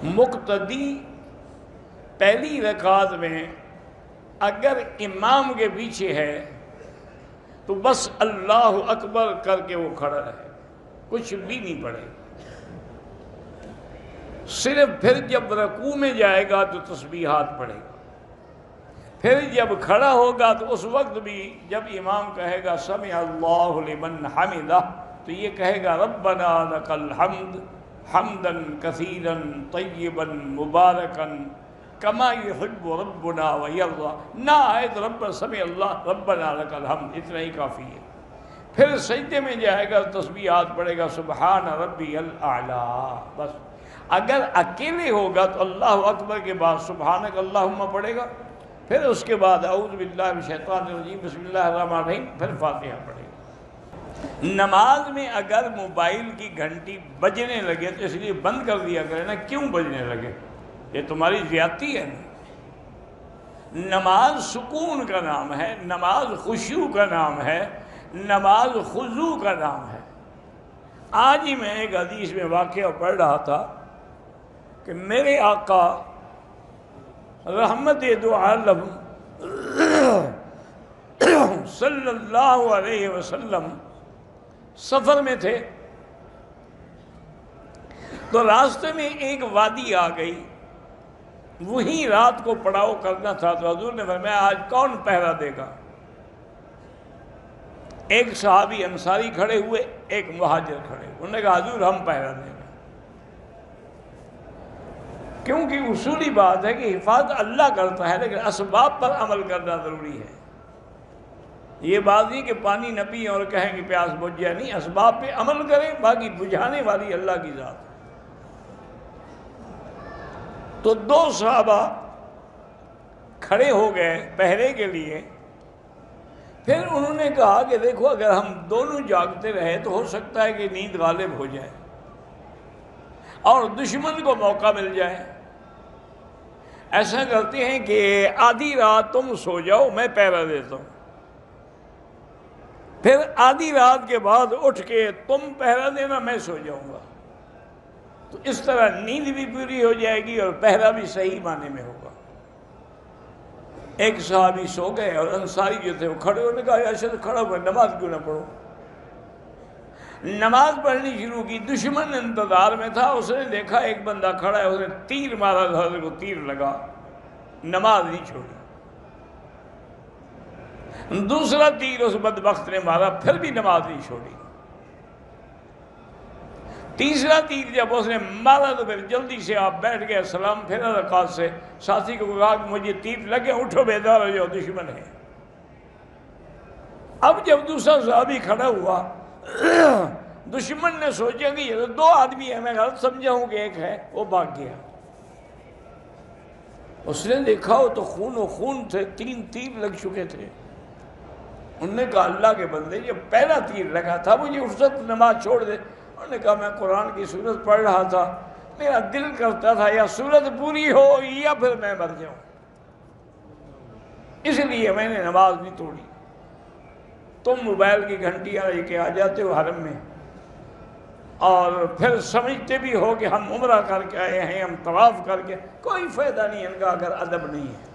مقتدی پہلی رکعت میں اگر امام کے پیچھے ہے تو بس اللہ اکبر کر کے وہ کھڑا رہے، کچھ بھی نہیں پڑھے، صرف پھر جب رکوع میں جائے گا تو تسبیحات پڑھے گا، پھر جب کھڑا ہوگا تو اس وقت بھی جب امام کہے گا سمع اللہ لمن حمدہ تو یہ کہے گا ربنا لک الحمد حمدا کثیرا طیبا مبارکا کما یحب ربنا ویرضا، نہ آئے تو رب سمع اللہ ربنا لک الحمد، اتنا ہی کافی ہے۔ پھر سجدے میں جائے گا تسبیحات پڑھے گا سبحان ربی الاعلیٰ، بس۔ اگر اکیلے ہوگا تو اللہ اکبر کے بعد سبحانک اللہم پڑھے گا، پھر اس کے بعد اعوذ باللہ من الشیطان الرجیم بسم اللہ الرحمن الرحیم، پھر فاتحہ پڑھے گا۔ نماز میں اگر موبائل کی گھنٹی بجنے لگے تو اس لیے بند کر دیا کرے نا، کیوں بجنے لگے؟ یہ تمہاری زیادتی ہے نا۔ نماز سکون کا نام ہے، نماز خشوع کا نام ہے، نماز خضوع کا نام ہے۔ آج ہی میں ایک حدیث میں واقعہ پڑھ رہا تھا کہ میرے آقا رحمت دو عالم صلی اللہ علیہ وسلم سفر میں تھے تو راستے میں ایک وادی آ گئی، وہیں رات کو پڑاؤ کرنا تھا، تو حضور نے فرمایا آج کون پہرا دے گا؟ ایک صحابی انصاری کھڑے ہوئے، ایک مہاجر کھڑے ہوئے، انہوں نے کہا حضور ہم پہرا دیں گے، کیونکہ اصولی بات ہے کہ حفاظت اللہ کرتا ہے لیکن اسباب پر عمل کرنا ضروری ہے۔ یہ بات نہیں کہ پانی نہ پئیں اور کہیں کہ پیاس بجھ جائے، نہیں، اسباب پہ عمل کریں، باقی بجھانے والی اللہ کی ذات ہے۔ تو دو صحابہ کھڑے ہو گئے پہرے کے لیے، پھر انہوں نے کہا کہ دیکھو اگر ہم دونوں جاگتے رہے تو ہو سکتا ہے کہ نیند غالب ہو جائے اور دشمن کو موقع مل جائے، ایسا کرتے ہیں کہ آدھی رات تم سو جاؤ میں پہرا دیتا ہوں، پھر آدھی رات کے بعد اٹھ کے تم پہرا دینا میں سو جاؤں گا، تو اس طرح نیند بھی پوری ہو جائے گی اور پہرا بھی صحیح معنی میں ہوگا۔ ایک صحابی سو گئے اور انصاری جو تھے وہ کھڑے، انہوں نے کہا یا شد کھڑا ہوا نماز کیوں نہ پڑھو؟ نماز پڑھنی شروع کی، دشمن انتظار میں تھا، اس نے دیکھا ایک بندہ کھڑا ہے، اس نے تیر مارا، حضرت کو تیر لگا، نماز نہیں چھوڑی۔ دوسرا تیر اس بدبخت نے مارا، پھر بھی نماز نہیں چھوڑی۔ تیسرا تیر جب اس نے مارا تو پھر جلدی سے آپ بیٹھ گئے، سلام پھیرا رکعت سے، ساتھی کو کہا کہ مجھے تیر لگے، اٹھو بیدار ہو جاؤ، دشمن ہے۔ اب جب دوسرا صحابی کھڑا ہوا، دشمن نے سوچا کہ یہ تو دو آدمی ہیں، میں غلط سمجھا ہوں کہ ایک ہے، وہ بھاگ گیا۔ اس نے دیکھا وہ تو خون و خون تھے، 3 تیر لگ چکے تھے۔ انہوں نے کہا اللہ کے بندے یہ پہلا تیر لگا تھا، مجھے اس وقت نماز چھوڑ دے۔ انہوں نے کہا میں قرآن کی سورت پڑھ رہا تھا، میرا دل کرتا تھا یا سورت پوری ہو یا پھر میں مر جاؤں، اس لیے میں نے نماز نہیں توڑی۔ تم موبائل کی گھنٹیاں لے کے آ جاتے ہو حرم میں اور پھر سمجھتے بھی ہو کہ ہم عمرہ کر کے آئے ہیں، ہم طواف کر کے، کوئی فائدہ نہیں ان کا اگر ادب نہیں ہے۔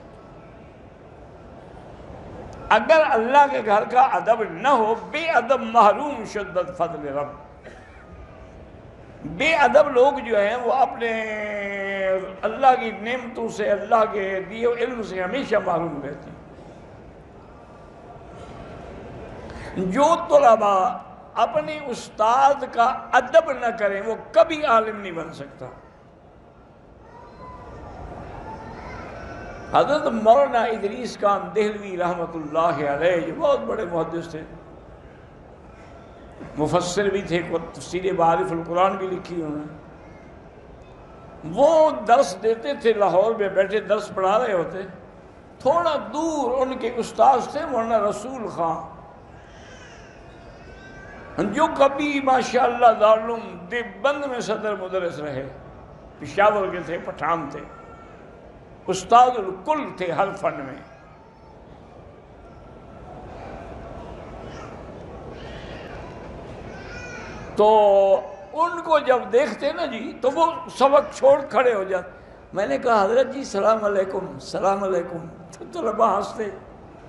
اگر اللہ کے گھر کا ادب نہ ہو، بے ادب محروم شدت فضل رب، بے ادب لوگ جو ہیں وہ اپنے اللہ کی نعمتوں سے، اللہ کے دیے علم سے ہمیشہ محروم رہتے ہیں۔ جو طلباء اپنے استاد کا ادب نہ کریں وہ کبھی عالم نہیں بن سکتا۔ حضرت مولانا ادریس خان دہلوی رحمۃ اللہ علیہ جو بہت بڑے محدث تھے، مفسر بھی تھے، تفسیر معارف القرآن بھی لکھی انہوں نے، وہ درس دیتے تھے، لاہور میں بیٹھے درس پڑھا رہے ہوتے، تھوڑا دور ان کے استاذ تھے مولانا رسول خان، جو کبھی ماشاءاللہ دارالعلوم دیوبند میں صدر مدرس رہے، پشاور کے تھے، پٹھان تھے، استاد الکل تھے ہر فن میں۔ تو ان کو جب دیکھتے نا جی تو وہ سبق چھوڑ کھڑے ہو جاتے. میں نے کہا حضرت جی سلام علیکم سلام علیکم. تو طلباء ہنستے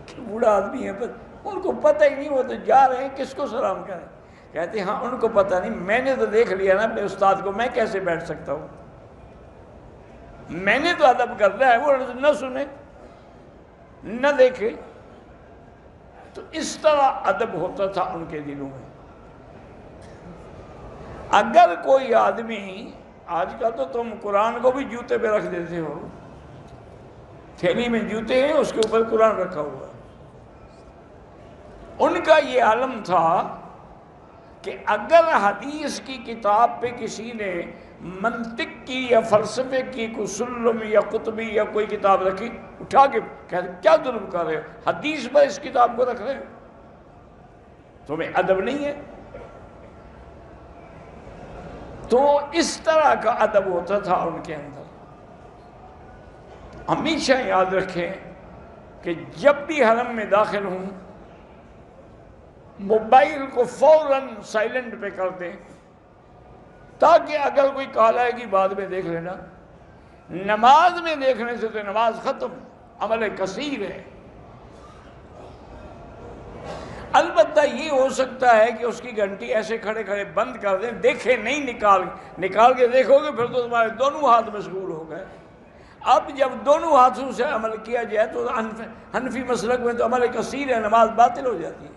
کہ بوڑھا آدمی ہے، پر ان کو پتہ ہی نہیں، وہ تو جا رہے ہیں کس کو سلام کریں. کہتے ہاں ان کو پتہ نہیں، میں نے تو دیکھ لیا نا اپنے استاد کو، میں کیسے بیٹھ سکتا ہوں؟ میں نے تو ادب کرنا ہے، وہ نہ سنے نہ دیکھے. تو اس طرح ادب ہوتا تھا ان کے دلوں میں. اگر کوئی آدمی، آج کل تو تم قرآن کو بھی جوتے پہ رکھ دیتے ہو، تھیلی میں جوتے ہیں اس کے اوپر قرآن رکھا ہوا. ان کا یہ عالم تھا کہ اگر حدیث کی کتاب پہ کسی نے منطق کی یا فلسفے کی کوئی سلم یا قطبی یا کوئی کتاب رکھی، اٹھا کے کہتے کیا ظلم کر رہے ہو، حدیث پر اس کتاب کو رکھ رہے ہو، تمہیں ادب نہیں ہے. تو اس طرح کا ادب ہوتا تھا ان کے اندر. ہمیشہ یاد رکھیں کہ جب بھی حرم میں داخل ہوں موبائل کو فوراً سائلنٹ پہ کر دیں، تاکہ اگر کوئی کال آئے گی بعد میں دیکھ لینا. نماز میں دیکھنے سے تو نماز ختم، عمل کثیر ہے. البتہ یہ ہو سکتا ہے کہ اس کی گھنٹی ایسے کھڑے کھڑے بند کر دیں، دیکھیں نہیں، نکال کے دیکھو گے پھر تو تمہارے دونوں ہاتھ مشغول ہو گئے. اب جب دونوں ہاتھوں سے عمل کیا جائے تو حنفی مسلک میں تو عمل کثیر ہے، نماز باطل ہو جاتی ہے.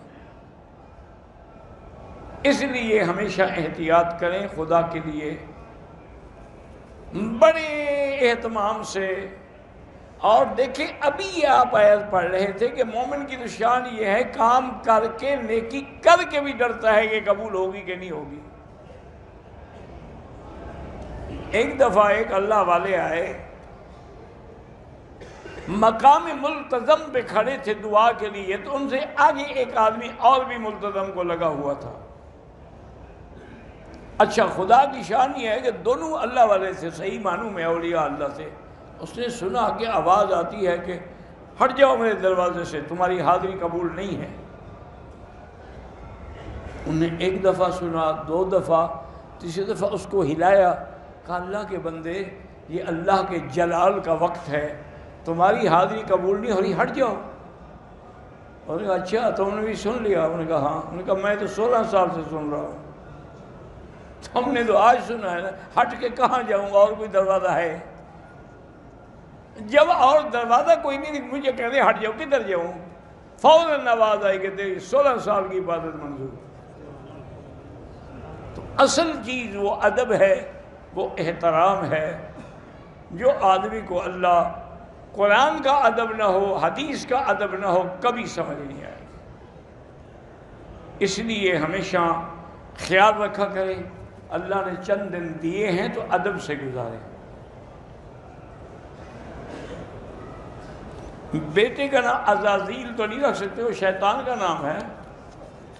اس لیے ہمیشہ احتیاط کریں خدا کے لیے، بڑے اہتمام سے. اور دیکھیں ابھی آپ آیت پڑھ رہے تھے کہ مومن کی نشان یہ ہے کام کر کے، نیکی کر کے بھی ڈرتا ہے کہ قبول ہوگی کہ نہیں ہوگی. ایک دفعہ ایک اللہ والے آئے، مقام ملتزم پہ کھڑے تھے دعا کے لیے، تو ان سے آگے ایک آدمی اور بھی ملتزم کو لگا ہوا تھا. اچھا خدا کی شان یہ ہے کہ دونوں اللہ والے تھے، صحیح معنوں میں اولیاء اللہ سے. اس نے سنا کہ آواز آتی ہے کہ ہٹ جاؤ میرے دروازے سے، تمہاری حاضری قبول نہیں ہے. انہیں ایک دفعہ سنا، دو دفعہ، تیسری دفعہ اس کو ہلایا، کہا اللہ کے بندے یہ اللہ کے جلال کا وقت ہے، تمہاری حاضری قبول نہیں ہو رہی، ہٹ جاؤ. انہوں نے کہا اچھا تم نے بھی سن لیا؟ انہوں نے کہا ہاں. انہوں نے کہا میں تو 16 سال سے سن رہا ہوں، تم نے تو آج سنا ہے نا، ہٹ کے کہاں جاؤں گا، اور کوئی دروازہ ہے؟ جب اور دروازہ کوئی نہیں، مجھے کہہ دے ہٹ جاؤ، کدھر جاؤں؟ فوراً آواز آئی کہ تیری 16 سال کی عبادت منظور. تو اصل چیز وہ ادب ہے، وہ احترام ہے. جو آدمی کو اللہ قرآن کا ادب نہ ہو، حدیث کا ادب نہ ہو، کبھی سمجھ نہیں آئے. اس لیے ہمیشہ خیال رکھا کریں اللہ نے چند دن دیے ہیں تو ادب سے گزاریں. بیٹے کا نام عزازیل تو نہیں رکھ سکتے، وہ شیطان کا نام ہے.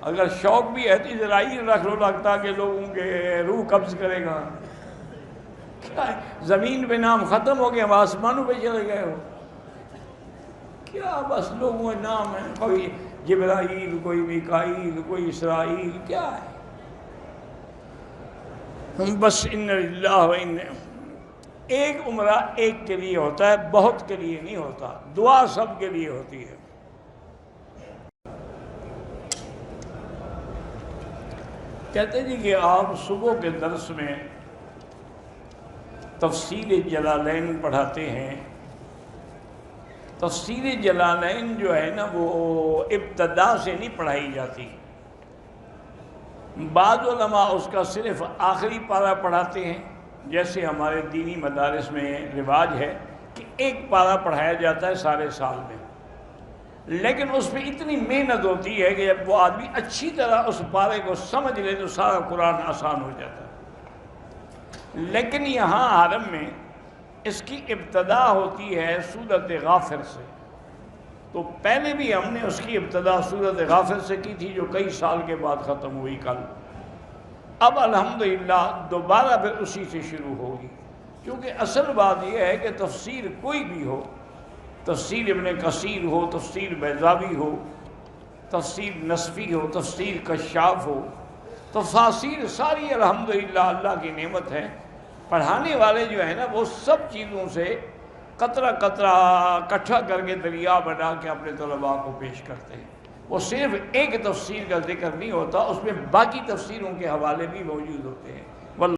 اگر شوق بھی ہے تو اسرائیل رکھ لو، لگتا کہ لوگوں کے روح قبض کرے گا. کیا ہے زمین پہ نام ختم ہو گیا، ہم آسمانوں پہ چلے گئے ہو. کیا بس لوگوں کے نام ہیں، کوئی جبرائیل، کوئی میکائیل، کوئی اسرائیل، کیا ہے؟ بس ان للہ و ان. ایک عمرہ ایک کے لیے ہوتا ہے، بہت کے لیے نہیں ہوتا. دعا سب کے لیے ہوتی ہے. کہتے جی کہ آپ صبح کے درس میں تفسیر جلالین پڑھاتے ہیں. تفسیر جلالین جو ہے نا وہ ابتدا سے نہیں پڑھائی جاتی. بعض علماء اس کا صرف آخری پارہ پڑھاتے ہیں، جیسے ہمارے دینی مدارس میں رواج ہے کہ ایک پارہ پڑھایا جاتا ہے سارے سال میں. لیکن اس پہ اتنی محنت ہوتی ہے کہ جب وہ آدمی اچھی طرح اس پارے کو سمجھ لے تو سارا قرآن آسان ہو جاتا ہے. لیکن یہاں حرم میں اس کی ابتدا ہوتی ہے سورۃ غافر سے. تو پہلے بھی ہم نے اس کی ابتدا سورۃ غافر سے کی تھی، جو کئی سال کے بعد ختم ہوئی کل. اب الحمدللہ دوبارہ پھر اسی سے شروع ہوگی. کیونکہ اصل بات یہ ہے کہ تفسیر کوئی بھی ہو، تفسیر ابن کثیر ہو، تفسیر بیضاوی ہو، تفسیر نصفی ہو، تفسیر کشاف ہو، تفاسیر ساری الحمدللہ اللہ کی نعمت ہے. پڑھانے والے جو ہیں نا وہ سب چیزوں سے قطرہ قطرہ اکٹھا کر کے دریا بنا کے اپنے طلباء کو پیش کرتے ہیں. وہ صرف ایک تفسیر کا ذکر نہیں ہوتا، اس میں باقی تفسیروں کے حوالے بھی موجود ہوتے ہیں.